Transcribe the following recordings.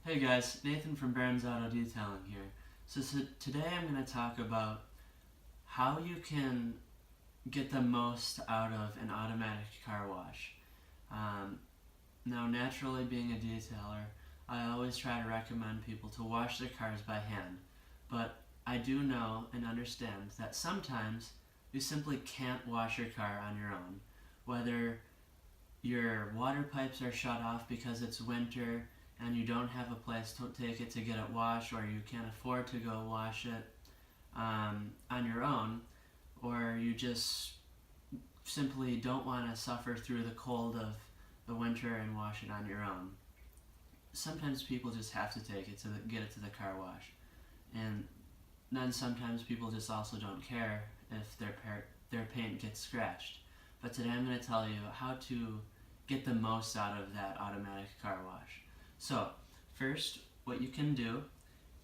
Hey guys, Nathan from Barron's Auto Detailing here. Today I'm going to talk about how you can get the most out of an automatic car wash. Now naturally, being a detailer, I always try to recommend people to wash their cars by hand, but I do know and understand that sometimes you simply can't wash your car on your own. Whether your water pipes are shut off because it's winter and you don't have a place to take it to get it washed, or you can't afford to go wash it on your own, or you just simply don't want to suffer through the cold of the winter and wash it on your own. Sometimes people just have to take it to get it to the car wash, and then sometimes people just also don't care if their paint gets scratched. But today I'm going to tell you how to get the most out of that automatic car wash. So first, what you can do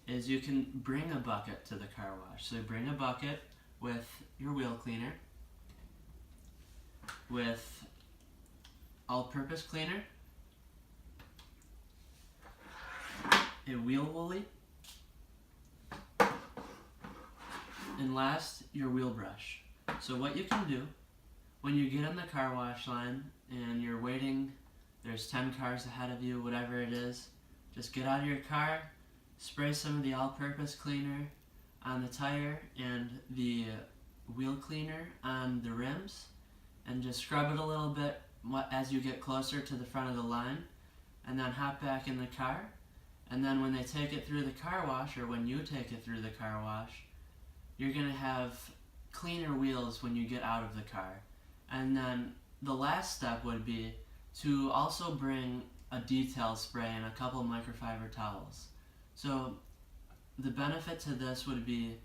is you can bring a bucket to the car wash. So bring a bucket with your wheel cleaner, with all-purpose cleaner, a wheel woolly, and last, your wheel brush. So what you can do when you get on the car wash line and you're waiting, there's 10 cars ahead of you, whatever it is, just get out of your car, spray some of the all-purpose cleaner on the tire and the wheel cleaner on the rims, and just scrub it a little bit as you get closer to the front of the line, and then hop back in the car. And then when they take it through the car wash, or when you take it through the car wash, you're going to have cleaner wheels when you get out of the car. And then the last step would be to also bring a detail spray and a couple microfiber towels. So the benefit to this would be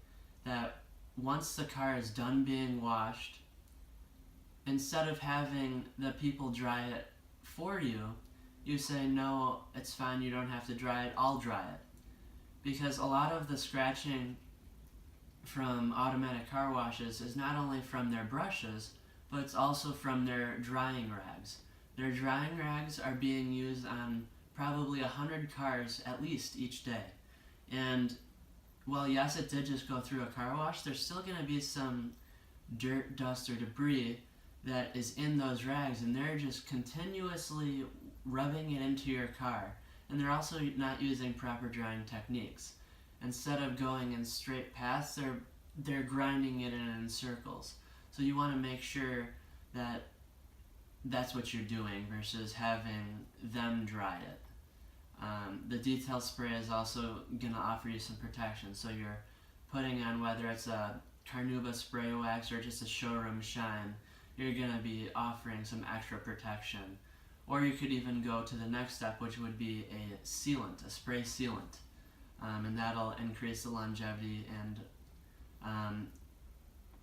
that once the car is done being washed, instead of having the people dry it for you, you say, no, it's fine, you don't have to dry it, I'll dry it. Because a lot of the scratching from automatic car washes is not only from their brushes, but it's also from their drying rags. Their drying rags are being used on probably 100 cars at least each day. And well, yes, it did just go through a car wash, there's still going to be some dirt, dust, or debris that is in those rags, and they're just continuously rubbing it into your car. And they're also not using proper drying techniques. Instead of going in straight paths, they're grinding it in circles. So you want to make sure that that's what you're doing versus having them dry it. The detail spray is also going to offer you some protection. So you're putting on, whether it's a Carnauba spray wax or just a showroom shine, you're going to be offering some extra protection. Or you could even go to the next step, which would be a sealant, a spray sealant. And that'll increase the longevity and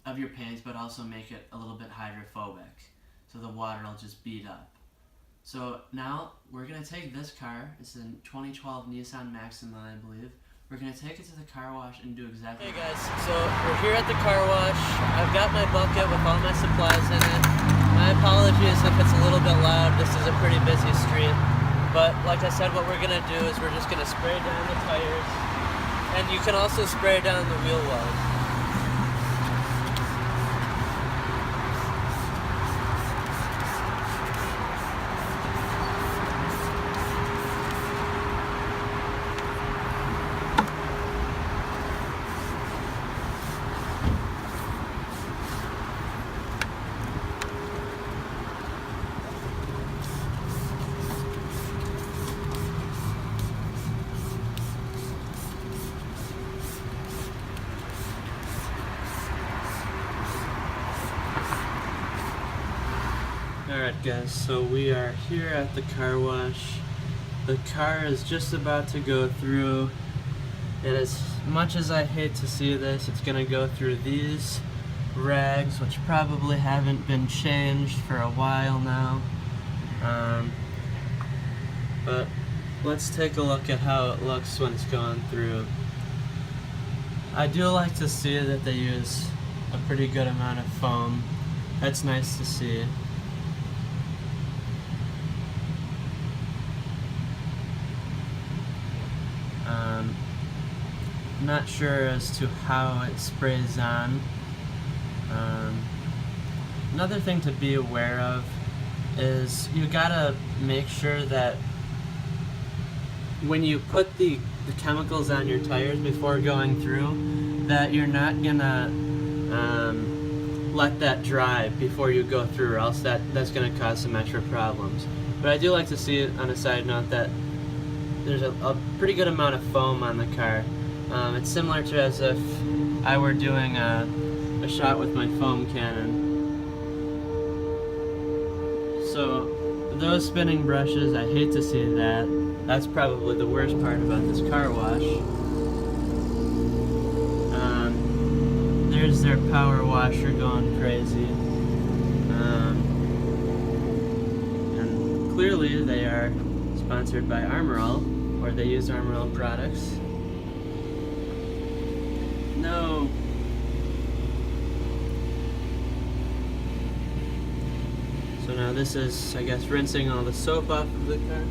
of your paint, but also make it a little bit hydrophobic, so the water will just bead up. So now we're going to take this car, it's a 2012 Nissan Maxima, I believe. We're going to take it to the car wash and do exactly. Hey guys, so we're here at the car wash. I've got my bucket with all my supplies in it. My apologies if it's a little bit loud, this is a pretty busy street. But like I said, what we're going to do is we're just going to spray down the tires, and you can also spray down the wheel wells. Alright guys, so we are here at the car wash. The car is just about to go through, and as much as I hate to see this, it's going to go through these rags, which probably haven't been changed for a while now. But let's take a look at how it looks when it's going through. I do like to see that they use a pretty good amount of foam. That's nice to see. not sure as to how it sprays on. Another thing to be aware of is you gotta make sure that when you put the chemicals on your tires before going through, that you're not gonna let that dry before you go through, or else that's gonna cause some extra problems. But I do like to see it on a side note that there's a pretty good amount of foam on the car. It's similar to as if I were doing a shot with my foam cannon. So those spinning brushes, I hate to see that. That's probably the worst part about this car wash. There's their power washer going crazy. And clearly they are sponsored by Armor All, or they use Armor All products. No. So now this is, I guess, rinsing all the soap off of the car.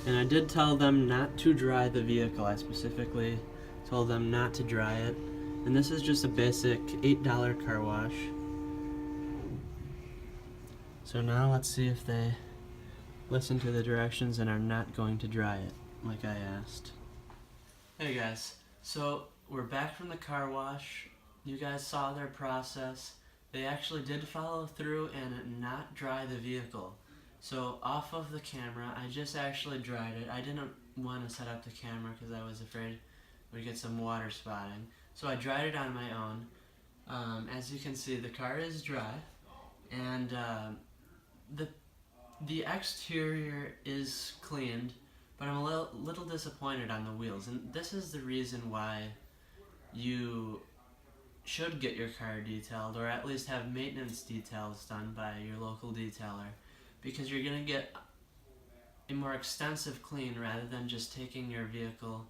And I did tell them not to dry the vehicle. I specifically told them not to dry it. And this is just a basic $8 car wash. So now let's see if they listen to the directions and are not going to dry it, like I asked. Hey guys, so we're back from the car wash. You guys saw their process. They actually did follow through and not dry the vehicle. So off of the camera, I just actually dried it. I didn't want to set up the camera because I was afraid we'd get some water spotting. So I dried it on my own. As you can see, the car is dry, and the exterior is cleaned, but I'm a little disappointed on the wheels. And this is the reason why you should get your car detailed, or at least have maintenance details done by your local detailer, because you're going to get a more extensive clean rather than just taking your vehicle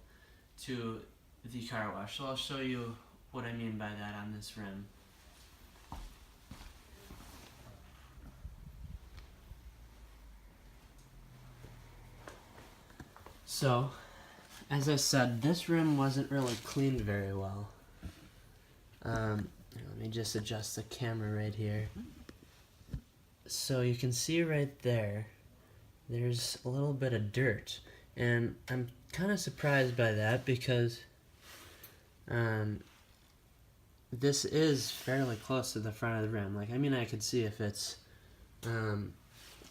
to the car wash. So I'll show you what I mean by that on this rim. So, as I said, this rim wasn't really cleaned very well. Let me just adjust the camera right here. So you can see right there, there's a little bit of dirt, and I'm kind of surprised by that because this is fairly close to the front of the rim. Like, I mean, I could see if it's on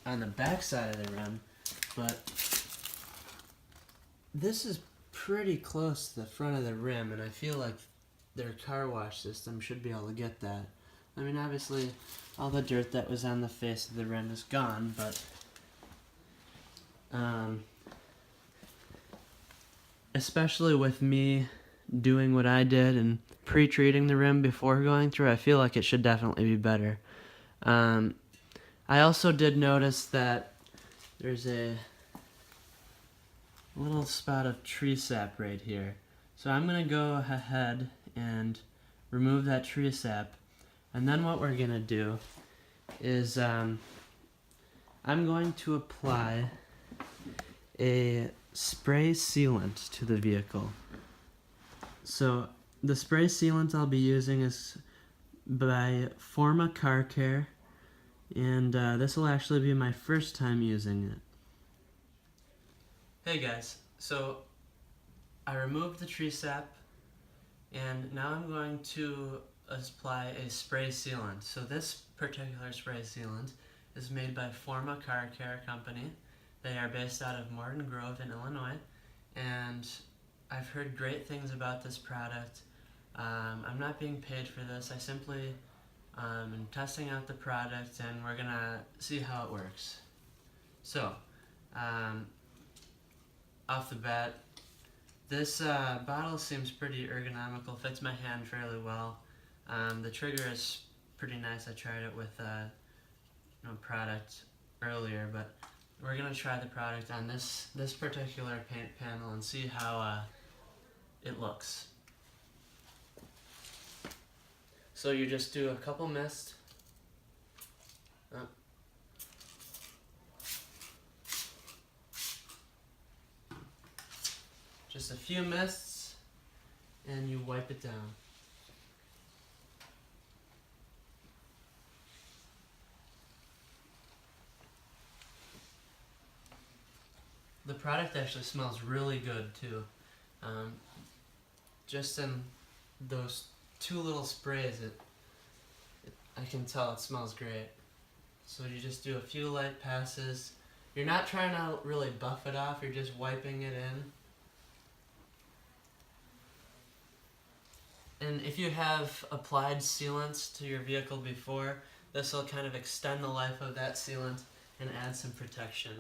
the back side of the rim, but this is pretty close to the front of the rim, and I feel like their car wash system should be able to get that. I mean, obviously, all the dirt that was on the face of the rim is gone, but especially with me doing what I did and pre-treating the rim before going through, I feel like it should definitely be better. I also did notice that there's a little spot of tree sap right here. So I'm going to go ahead and remove that tree sap. And then what we're going to do is I'm going to apply a spray sealant to the vehicle. So the spray sealant I'll be using is by Forma Car Care, and this will actually be my first time using it. Hey guys, so I removed the tree sap, and now I'm going to apply a spray sealant. So this particular spray sealant is made by Forma Car Care Company. They are based out of Morton Grove in Illinois, and I've heard great things about this product. I'm not being paid for this. I simply am testing out the product, and we're gonna see how it works. So, off the bat, this bottle seems pretty ergonomical, fits my hand fairly well. The trigger is pretty nice. I tried it with product earlier, but we're going to try the product on this particular paint panel and see how it looks. So you just do a couple mist. just a few mists and you wipe it down. The product actually smells really good too. Just in those 2 little sprays, I can tell it smells great. So you just do a few light passes. You're not trying to really buff it off, you're just wiping it in. And if you have applied sealants to your vehicle before, this will kind of extend the life of that sealant and add some protection.